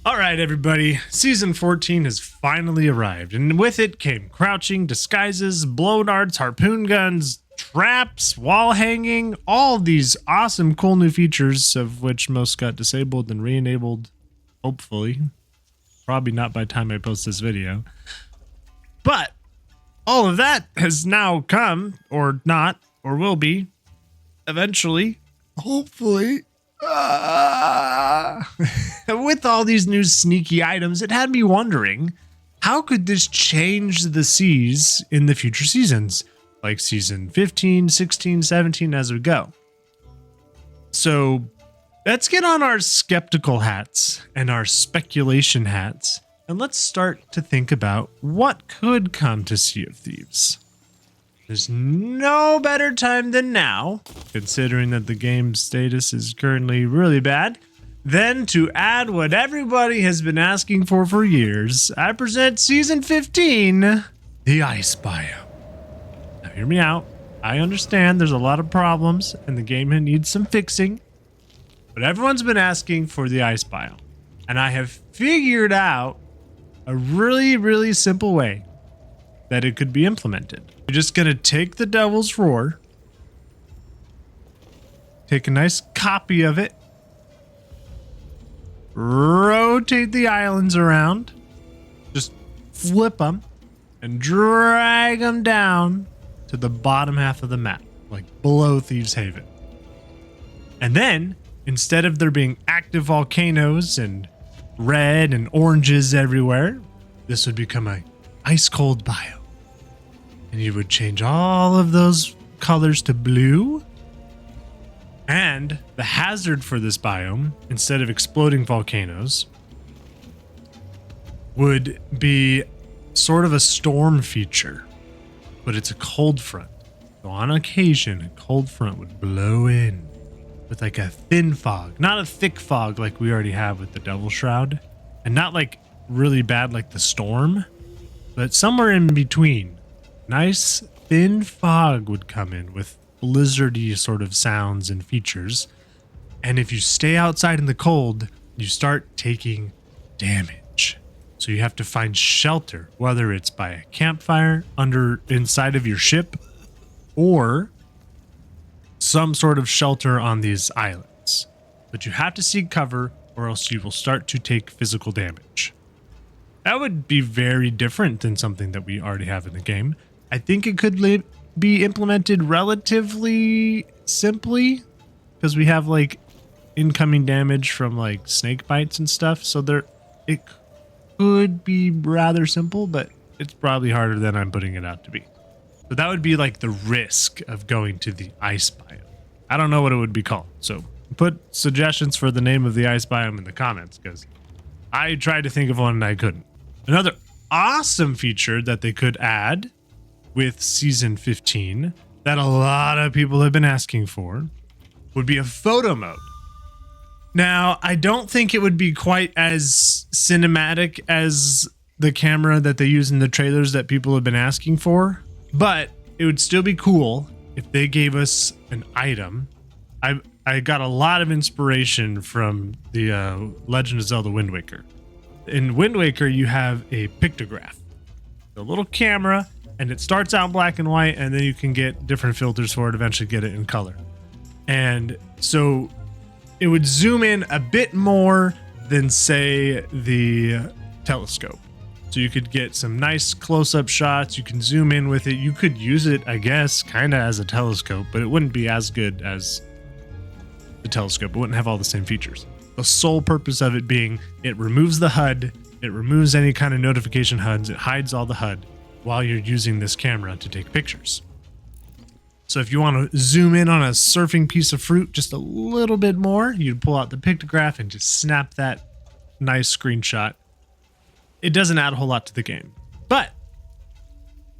All right, everybody. Season 14 has finally arrived, and with it came crouching, disguises, blow darts, harpoon guns, traps, wall hanging, all these awesome, cool new features, of which most got disabled and re-enabled, hopefully. Probably not by the time I post this video. But all of that has now come, or not, or will be, eventually, hopefully. With all these new sneaky items, it had me wondering, how could this change the seas in the future seasons? Like season 15, 16, 17 as we go. So let's get on our skeptical hats and our speculation hats, and let's start to think about what could come to Sea of Thieves. There's no better time than now, considering that the game's status is currently really bad, than to add what everybody has been asking for years. I present Season 15, the Ice Biome. Now hear me out. I understand there's a lot of problems and the game needs some fixing, but everyone's been asking for the Ice Biome. And I have figured out a really, really simple way that it could be implemented. You're just gonna take the Devil's Roar, take a nice copy of it, rotate the islands around, just flip them, and drag them down to the bottom half of the map, like below Thieves Haven. And then, instead of there being active volcanoes and red and oranges everywhere, this would become a ice cold biome. And you would change all of those colors to blue. And the hazard for this biome, instead of exploding volcanoes, would be sort of a storm feature, but it's a cold front. So on occasion, a cold front would blow in with like a thin fog, not a thick fog like we already have with the Devil Shroud, and not like really bad like the storm, but somewhere in between. Nice thin fog would come in with blizzardy sort of sounds and features. And if you stay outside in the cold, you start taking damage. So you have to find shelter, whether it's by a campfire inside of your ship or some sort of shelter on these islands. But you have to seek cover or else you will start to take physical damage. That would be very different than something that we already have in the game. I think it could be implemented relatively simply because we have like incoming damage from like snake bites and stuff. So it could be rather simple, but it's probably harder than I'm putting it out to be. So that would be like the risk of going to the ice biome. I don't know what it would be called. So put suggestions for the name of the ice biome in the comments because I tried to think of one and I couldn't. Another awesome feature that they could add with Season 15 that a lot of people have been asking for would be a photo mode. Now, I don't think it would be quite as cinematic as the camera that they use in the trailers that people have been asking for, but it would still be cool if they gave us an item. I got a lot of inspiration from the Legend of Zelda Wind Waker. In Wind Waker, you have a pictograph, a little camera, and it starts out black and white, and then you can get different filters for it, eventually get it in color. And so it would zoom in a bit more than, say, the telescope. So you could get some nice close-up shots. You can zoom in with it. You could use it, I guess, kind of as a telescope, but it wouldn't be as good as the telescope. It wouldn't have all the same features. The sole purpose of it being it removes the HUD, it removes any kind of notification HUDs, it hides all the HUD while you're using this camera to take pictures. So if you want to zoom in on a surfing piece of fruit just a little bit more, you'd pull out the pictograph and just snap that nice screenshot. It doesn't add a whole lot to the game, but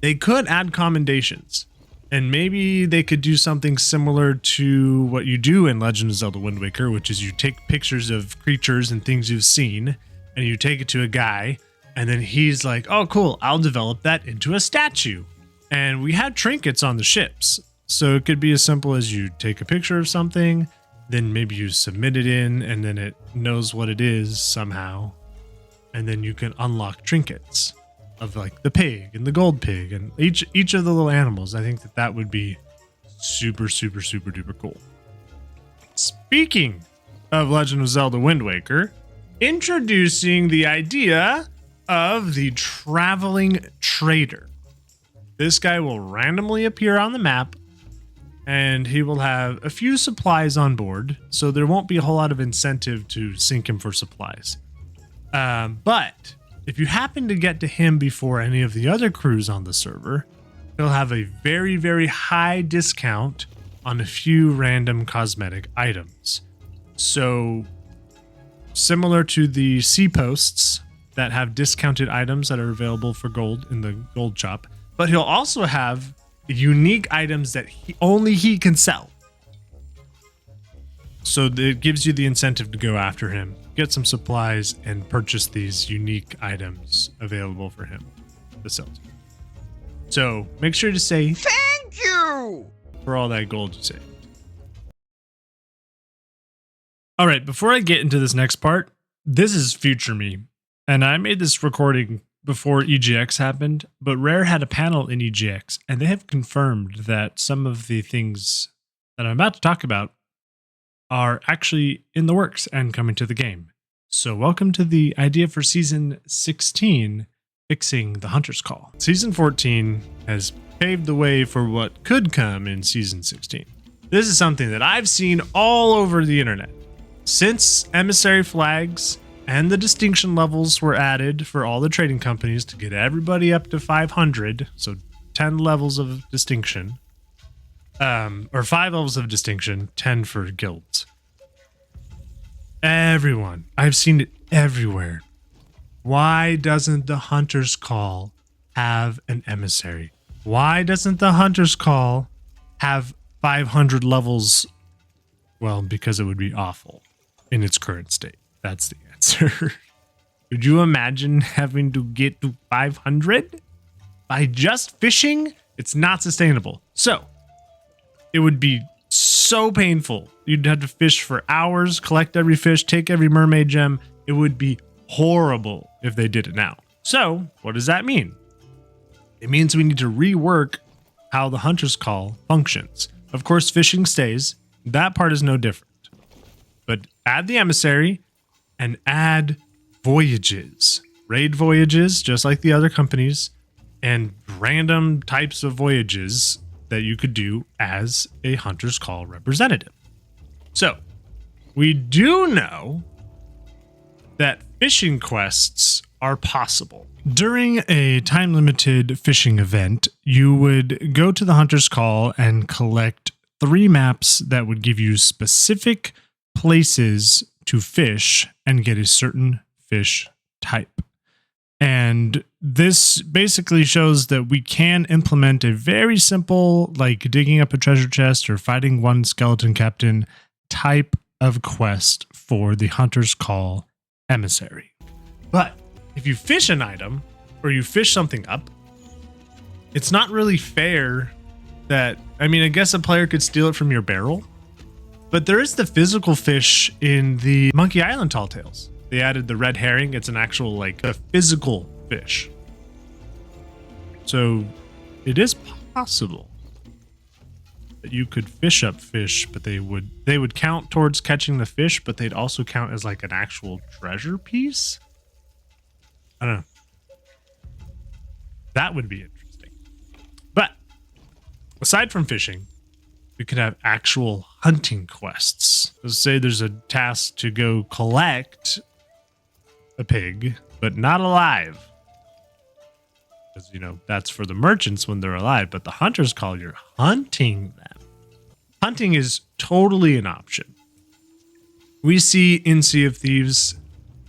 they could add commendations. And maybe they could do something similar to what you do in Legend of Zelda Wind Waker, which is you take pictures of creatures and things you've seen, and you take it to a guy, and then he's like, oh, cool, I'll develop that into a statue. And we had trinkets on the ships. So it could be as simple as you take a picture of something, then maybe you submit it in, and then it knows what it is somehow. and then you can unlock trinkets of like the pig and the gold pig and each of the little animals. I think that would be super duper cool. Speaking of Legend of Zelda Wind Waker, introducing the idea of the traveling trader. This guy will randomly appear on the map, and he will have a few supplies on board, so there won't be a whole lot of incentive to sink him for supplies. But if you happen to get to him before any of the other crews on the server, he'll have a very high discount on a few random cosmetic items. So similar to the C posts that have discounted items that are available for gold in the gold shop, but he'll also have unique items that only he can sell. So it gives you the incentive to go after him, get some supplies, and purchase these unique items available for him to sell to. So make sure to say thank you for all that gold you saved. All right, before I get into this next part, this is future me, and I made this recording before EGX happened, but Rare had a panel in EGX, and they have confirmed that some of the things that I'm about to talk about are actually in the works and coming to the game. So welcome to the idea for Season 16, Fixing the Hunter's Call. Season 14 has paved the way for what could come in Season 16. This is something that I've seen all over the internet. Since emissary flags and the distinction levels were added for all the trading companies to get everybody up to 500, so 10 levels of distinction, or 5 levels of distinction, 10 for guilds. Everyone, I've seen it everywhere. Why doesn't the Hunter's Call have an emissary? Why doesn't the Hunter's Call have 500 levels? Well, because it would be awful in its current state. That's the answer. Could you imagine having to get to 500 by just fishing? It's not sustainable. So it would be so painful. You'd have to fish for hours, collect every fish, take every mermaid gem. It would be horrible if they did it now. So what does that mean? It means we need to rework how the Hunter's Call functions. Of course, fishing stays. That part is no different. But add the emissary and add voyages. Raid voyages, just like the other companies, and random types of voyages that you could do as a Hunter's Call representative. So, we do know that fishing quests are possible. During a time-limited fishing event, you would go to the Hunter's Call and collect 3 maps that would give you specific places to fish and get a certain fish type. And this basically shows that we can implement a very simple, like digging up a treasure chest or fighting one skeleton captain type of quest for the Hunter's Call emissary. But if you fish an item or you fish something up, it's not really fair that, I mean, I guess a player could steal it from your barrel, but there is the physical fish in the Monkey Island Tall Tales. They added the red herring. It's an actual, like, a physical fish. So it is possible that you could fish up fish, but they would count towards catching the fish, but they'd also count as like an actual treasure piece. I don't know. That would be interesting. But aside from fishing, we could have actual hunting quests. Let's say there's a task to go collect a pig, but not alive. Because, you know, that's for the merchants when they're alive, but the Hunter's Call, you're hunting them. Hunting is totally an option. We see in Sea of Thieves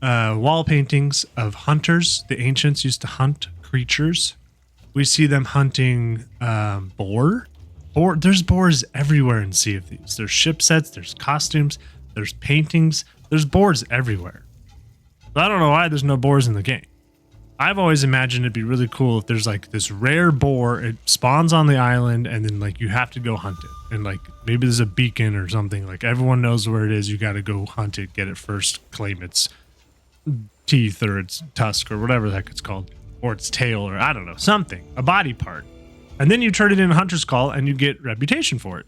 wall paintings of hunters. The ancients used to hunt creatures. We see them hunting boar. There's boars everywhere in Sea of Thieves. There's ship sets, there's costumes, there's paintings, there's boars everywhere. But I don't know why there's no boars in the game. I've always imagined it'd be really cool if there's like this rare boar, it spawns on the island, and then like you have to go hunt it. And like maybe there's a beacon or something, like everyone knows where it is, you gotta go hunt it, get it first, claim its teeth or its tusk or whatever the heck it's called, or its tail, or I don't know, something, a body part. And then you turn it in a hunter's call and you get reputation for it.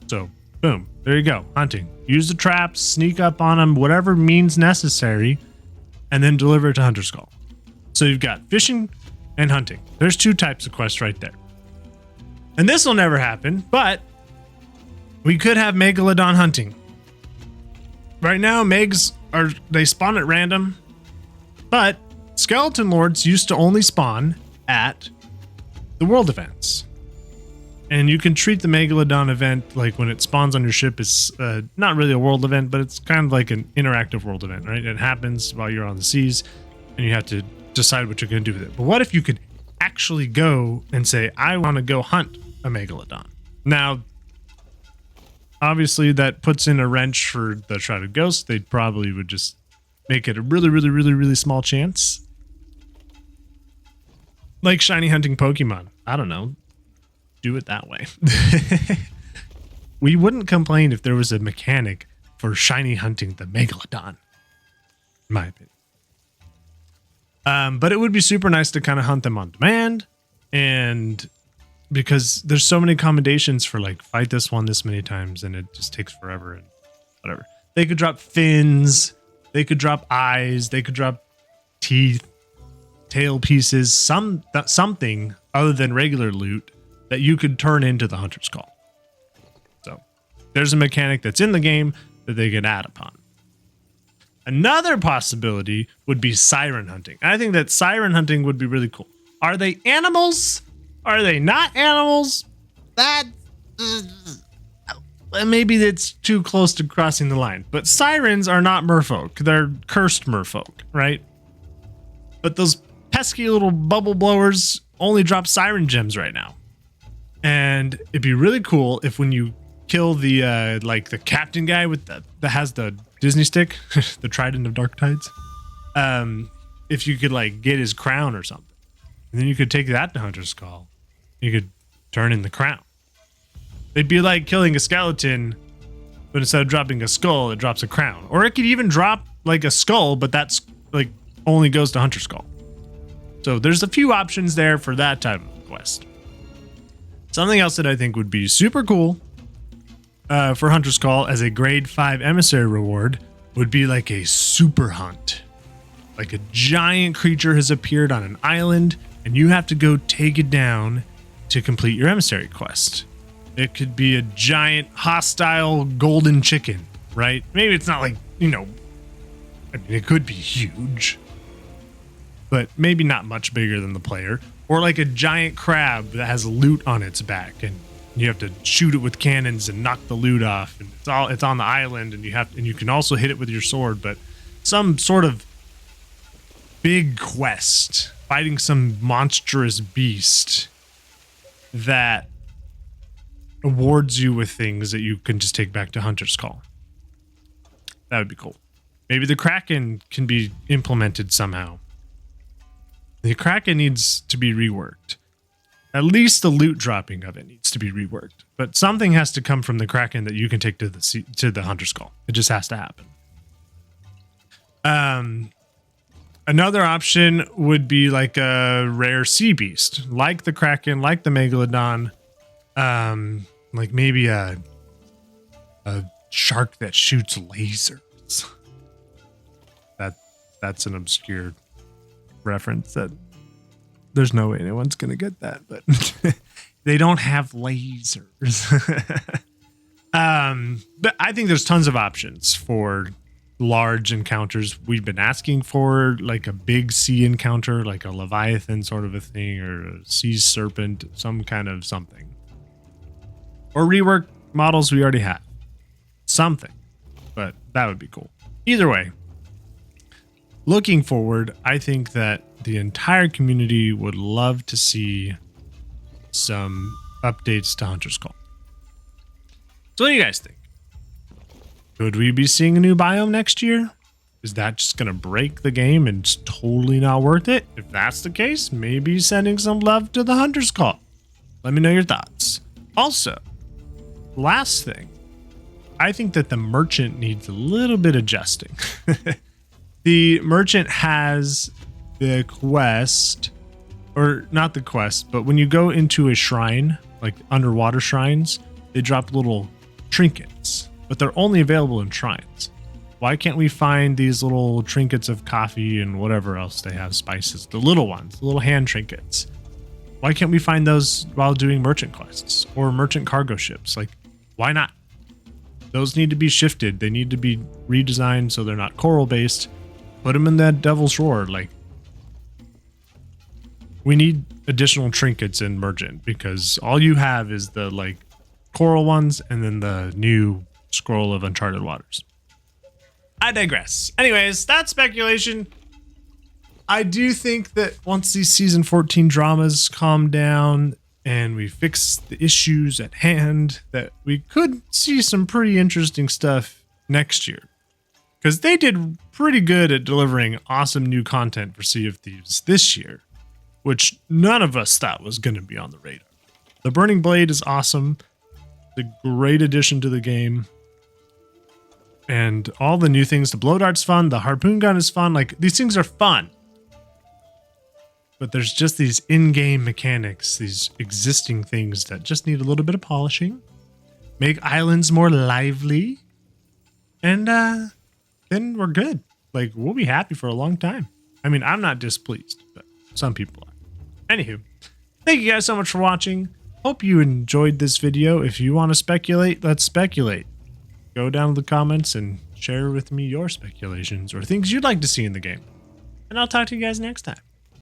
So boom, there you go, hunting. Use the traps, sneak up on them, whatever means necessary, and then deliver it to hunter's call. So you've got fishing and hunting. There's 2 types of quests right there. And this will never happen, but we could have Megalodon hunting. Right now, Megs they spawn at random, but skeleton lords used to only spawn at the world events. And you can treat the Megalodon event like when it spawns on your ship is not really a world event, but it's kind of like an interactive world event, right? It happens while you're on the seas and you have to decide what you're going to do with it. But what if you could actually go and say, I want to go hunt a Megalodon? Now, obviously that puts in a wrench for the Shrouded Ghost. They probably would just make it a really, really, really, really small chance. Like shiny hunting Pokemon. I don't know. Do it that way. We wouldn't complain if there was a mechanic for shiny hunting the Megalodon, in my opinion. But it would be super nice to kind of hunt them on demand, and because there's so many accommodations for like fight this one this many times and it just takes forever and whatever. They could drop fins, they could drop eyes, they could drop teeth, tail pieces, something other than regular loot that you could turn into the hunter's call. So there's a mechanic that's in the game that they can add upon. Another possibility would be siren hunting. I think that siren hunting would be really cool. Are they animals? Are they not animals? That maybe that's too close to crossing the line. But sirens are not merfolk. They're cursed merfolk, right? But those pesky little bubble blowers only drop siren gems right now. And it'd be really cool if when you kill the like the captain guy with that has the Disney stick, the Trident of Dark Tides, if you could like get his crown or something, and then you could take that to Hunter's Call. You could turn in the crown. It'd be like killing a skeleton, but instead of dropping a skull, it drops a crown. Or it could even drop like a skull, but that's like only goes to Hunter's Call. So there's a few options there for that type of quest. Something else that I think would be super cool for Hunter's Call as a grade 5 emissary reward would be like a super hunt. Like a giant creature has appeared on an island and you have to go take it down to complete your emissary quest. It could be a giant hostile golden chicken, right? Maybe it's not like, I mean, it could be huge, but maybe not much bigger than the player. Or like a giant crab that has loot on its back and you have to shoot it with cannons and knock the loot off, and it's on the island, and you can also hit it with your sword. But some sort of big quest fighting some monstrous beast that awards you with things that you can just take back to Hunter's Call. That would be cool. Maybe the Kraken can be implemented somehow. The Kraken needs to be reworked. At least the loot dropping of it needs to be reworked. But something has to come from the Kraken that you can take to the Hunter's Call. It just has to happen. Another option would be like a rare sea beast, like the Kraken, like the Megalodon, like maybe a shark that shoots lasers. That's an obscure reference that there's no way anyone's gonna get that, but they don't have lasers. But I think there's tons of options for large encounters. We've been asking for like a big sea encounter, like a Leviathan sort of a thing, or a sea serpent, some kind of something. Or rework models we already have. Something. But that would be cool. Either way, looking forward, I think that the entire community would love to see some updates to Hunter's Call. So what do you guys think? Could we be seeing a new biome next year? Is that just going to break the game and it's totally not worth it? If that's the case, maybe sending some love to the Hunter's Call. Let me know your thoughts. Also, last thing, I think that the merchant needs a little bit adjusting. The merchant has the quest, or not the quest, but when you go into a shrine, like underwater shrines, they drop little trinkets, but they're only available in shrines. Why can't we find these little trinkets of coffee and whatever else they have, spices, the little ones, the little hand trinkets? Why can't we find those while doing merchant quests or merchant cargo ships? Like, why not? Those need to be shifted. They need to be redesigned so they're not coral based. Put them in that Devil's Roar. Like, we need additional trinkets in merchant because all you have is the like coral ones and then the new scroll of Uncharted Waters. I digress. Anyways, that's speculation. I do think that once these season 14 dramas calm down and we fix the issues at hand, that we could see some pretty interesting stuff next year. Because they did pretty good at delivering awesome new content for Sea of Thieves this year, which none of us thought was going to be on the radar. The Burning Blade is awesome. It's a great addition to the game. And all the new things, the blow dart's fun, the harpoon gun is fun. Like, these things are fun. But there's just these in-game mechanics, these existing things that just need a little bit of polishing. Make islands more lively. And then we're good. Like, we'll be happy for a long time. I mean, I'm not displeased, but some people are. Anywho, thank you guys so much for watching. Hope you enjoyed this video. If you want to speculate, let's speculate. Go down to the comments and share with me your speculations or things you'd like to see in the game. And I'll talk to you guys next time.